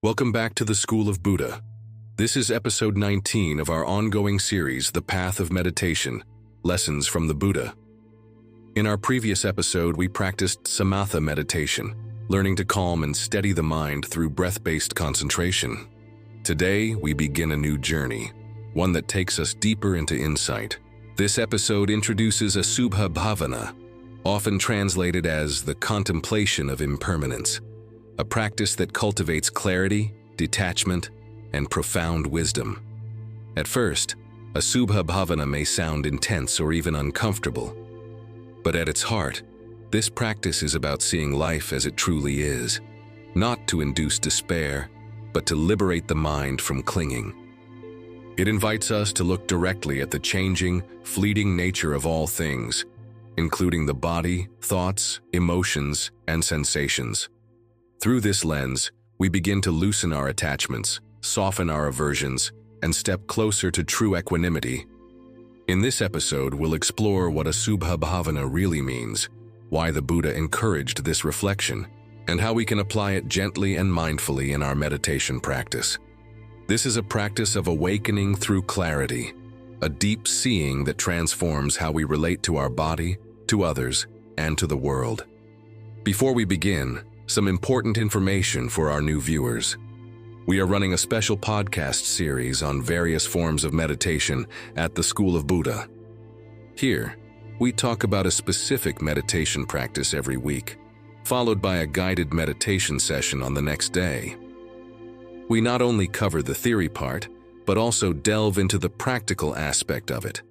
Welcome back to the School of Buddha. This is episode 19 of our ongoing series, The Path of Meditation, Lessons from the Buddha. In our previous episode, we practiced samatha meditation, learning to calm and steady the mind through breath-based concentration. Today, we begin a new journey, one that takes us deeper into insight. This episode introduces Asubha Bhavana, often translated as the Contemplation of Impermanence, a practice that cultivates clarity, detachment, and profound wisdom. At first, Asubha Bhavana may sound intense or even uncomfortable, but at its heart, this practice is about seeing life as it truly is, not to induce despair, but to liberate the mind from clinging. It invites us to look directly at the changing, fleeting nature of all things, including the body, thoughts, emotions, and sensations. Through this lens, we begin to loosen our attachments, soften our aversions, and step closer to true equanimity. In this episode, we'll explore what Asubha Bhavana really means, why the Buddha encouraged this reflection, and how we can apply it gently and mindfully in our meditation practice. This is a practice of awakening through clarity, a deep seeing that transforms how we relate to our body, to others, and to the world. Before we begin, some important information for our new viewers. We are running a special podcast series on various forms of meditation at the School of Buddha. Here, we talk about a specific meditation practice every week, followed by a guided meditation session on the next day. We not only cover the theory part, but also delve into the practical aspect of it.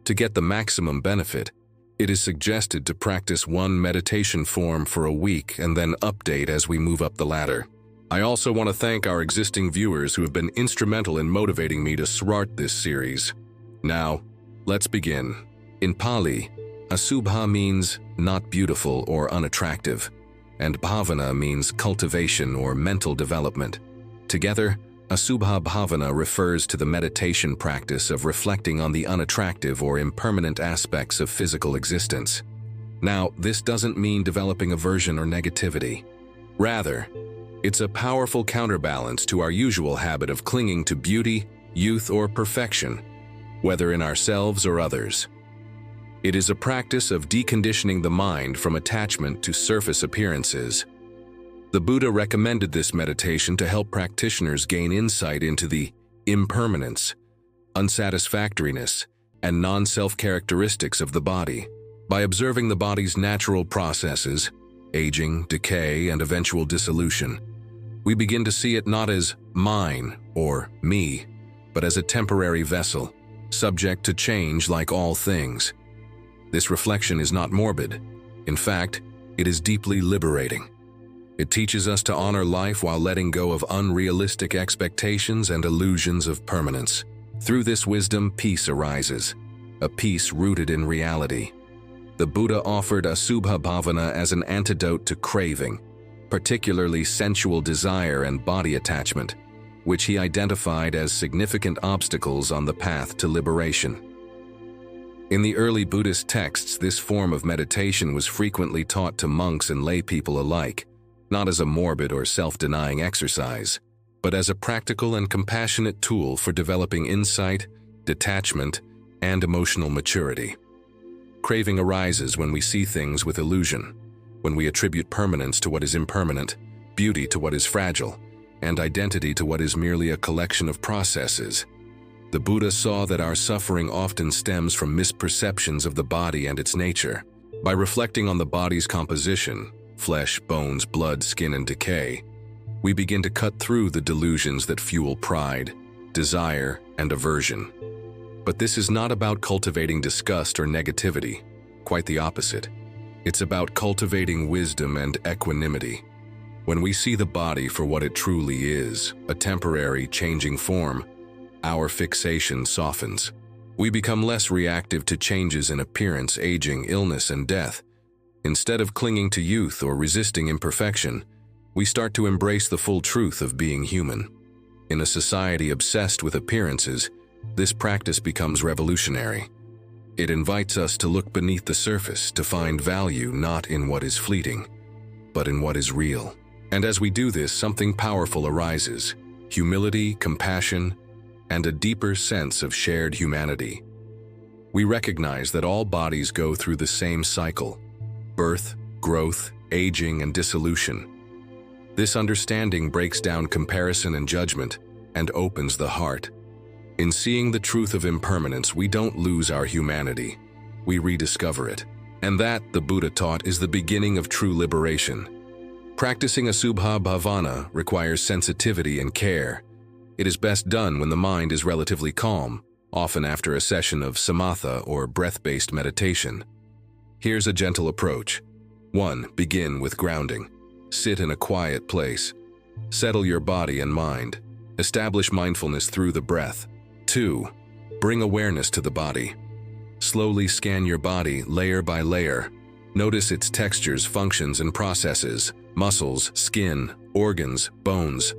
To get the maximum benefit, it is suggested to practice one meditation form for a week and then update as we move up the ladder. I also want to thank our existing viewers who have been instrumental in motivating me to start this series. Now, let's begin. In Pali, Asubha means not beautiful or unattractive, and Bhavana means cultivation or mental development. Together, Asubha Bhavana refers to the meditation practice of reflecting on the unattractive or impermanent aspects of physical existence. Now, this doesn't mean developing aversion or negativity. Rather, it's a powerful counterbalance to our usual habit of clinging to beauty, youth, or perfection, whether in ourselves or others. It is a practice of deconditioning the mind from attachment to surface appearances. The Buddha recommended this meditation to help practitioners gain insight into the impermanence, unsatisfactoriness, and non-self characteristics of the body. By observing the body's natural processes, aging, decay, and eventual dissolution, we begin to see it not as mine or me, but as a temporary vessel, subject to change like all things. This reflection is not morbid. In fact, it is deeply liberating. It teaches us to honor life while letting go of unrealistic expectations and illusions of permanence. Through this wisdom, peace arises, a peace rooted in reality. The Buddha offered Asubha Bhavana as an antidote to craving, particularly sensual desire and body attachment, which he identified as significant obstacles on the path to liberation. In the early Buddhist texts, this form of meditation was frequently taught to monks and lay people alike, not as a morbid or self-denying exercise, but as a practical and compassionate tool for developing insight, detachment, and emotional maturity. Craving arises when we see things with illusion, when we attribute permanence to what is impermanent, beauty to what is fragile, and identity to what is merely a collection of processes. The Buddha saw that our suffering often stems from misperceptions of the body and its nature. By reflecting on the body's composition, flesh, bones, blood, skin, and decay, we begin to cut through the delusions that fuel pride, desire, and aversion. But this is not about cultivating disgust or negativity, quite the opposite. It's about cultivating wisdom and equanimity. When we see the body for what it truly is, a temporary, changing form, our fixation softens. We become less reactive to changes in appearance, aging, illness, and death. Instead of clinging to youth or resisting imperfection, we start to embrace the full truth of being human. In a society obsessed with appearances, this practice becomes revolutionary. It invites us to look beneath the surface, to find value not in what is fleeting, but in what is real. And as we do this, something powerful arises: humility, compassion, and a deeper sense of shared humanity. We recognize that all bodies go through the same cycle: birth, growth, aging, and dissolution. This understanding breaks down comparison and judgment and opens the heart. In seeing the truth of impermanence, we don't lose our humanity, we rediscover it. And that, the Buddha taught, is the beginning of true liberation. Practicing Asubha Bhavana requires sensitivity and care. It is best done when the mind is relatively calm, often after a session of samatha or breath-based meditation. Here's a gentle approach. 1. Begin with grounding. Sit in a quiet place. Settle your body and mind. Establish mindfulness through the breath. 2. Bring awareness to the body. Slowly scan your body layer by layer. Notice its textures, functions, and processes: muscles, skin, organs, bones.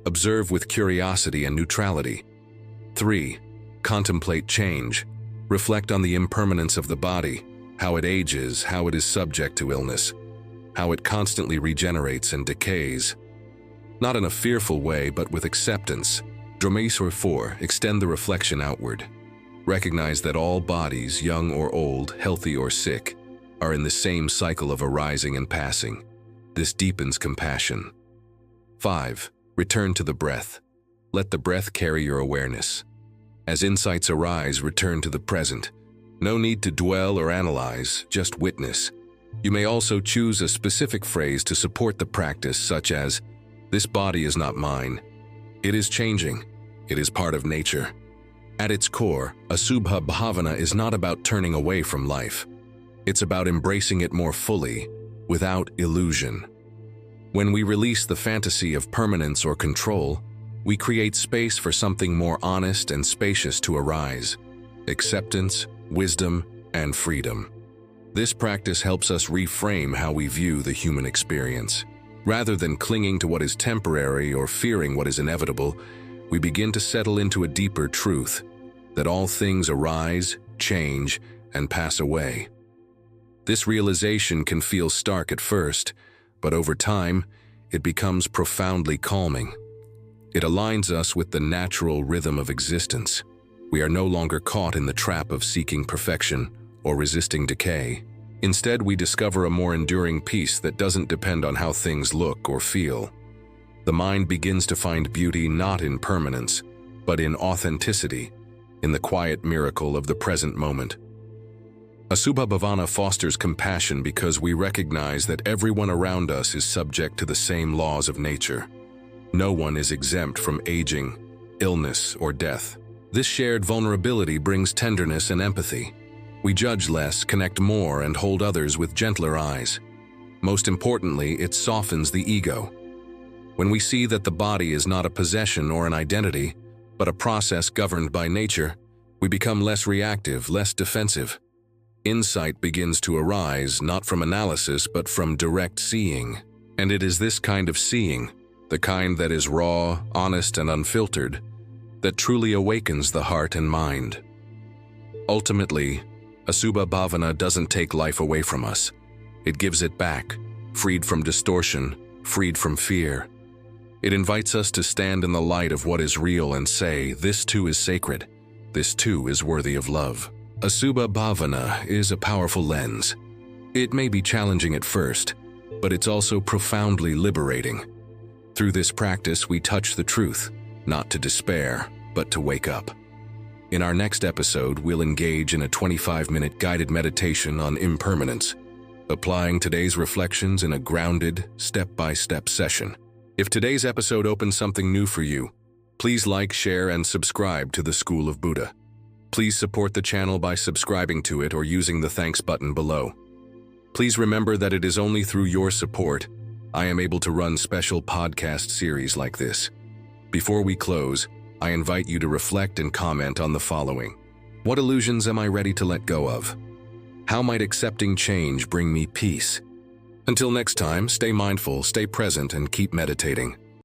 Observe with curiosity and neutrality. 3. Contemplate change. Reflect on the impermanence of the body, how it ages, how it is subject to illness, how it constantly regenerates and decays. Not in a fearful way, but with acceptance. 4. Extend the reflection outward. Recognize that all bodies, young or old, healthy or sick, are in the same cycle of arising and passing. This deepens compassion. 5. Return to the breath. Let the breath carry your awareness. As insights arise, return to the present. No need to dwell or analyze, just witness. You may also choose a specific phrase to support the practice, such as, "This body is not mine. It is changing. It is part of nature." At its core, Asubha Bhavana is not about turning away from life. It's about embracing it more fully, without illusion. When we release the fantasy of permanence or control, we create space for something more honest and spacious to arise: acceptance, wisdom, and freedom. This practice helps us reframe how we view the human experience. Rather than clinging to what is temporary or fearing what is inevitable, we begin to settle into a deeper truth: that all things arise, change, and pass away. This realization can feel stark at first, but over time, it becomes profoundly calming. It aligns us with the natural rhythm of existence. We are no longer caught in the trap of seeking perfection or resisting decay. Instead, we discover a more enduring peace that doesn't depend on how things look or feel. The mind begins to find beauty not in permanence, but in authenticity, in the quiet miracle of the present moment. Asubha Bhavana fosters compassion because we recognize that everyone around us is subject to the same laws of nature. No one is exempt from aging, illness, or death. This shared vulnerability brings tenderness and empathy. We judge less, connect more, and hold others with gentler eyes. Most importantly, it softens the ego. When we see that the body is not a possession or an identity, but a process governed by nature, we become less reactive, less defensive. Insight begins to arise not from analysis but from direct seeing. And it is this kind of seeing, the kind that is raw, honest, and unfiltered, that truly awakens the heart and mind. Ultimately, Asubha Bhavana doesn't take life away from us. It gives it back, freed from distortion, freed from fear. It invites us to stand in the light of what is real and say, "This too is sacred. This too is worthy of love." Asubha Bhavana is a powerful lens. It may be challenging at first, but it's also profoundly liberating. Through this practice, we touch the truth, not to despair, but to wake up. In our next episode, we'll engage in a 25-minute guided meditation on impermanence, applying today's reflections in a grounded, step-by-step session. If today's episode opened something new for you, please like, share, and subscribe to the School of Buddha. Please support the channel by subscribing to it or using the thanks button below. Please remember that it is only through your support I am able to run special podcast series like this. Before we close, I invite you to reflect and comment on the following. What illusions am I ready to let go of? How might accepting change bring me peace? Until next time, stay mindful, stay present, and keep meditating.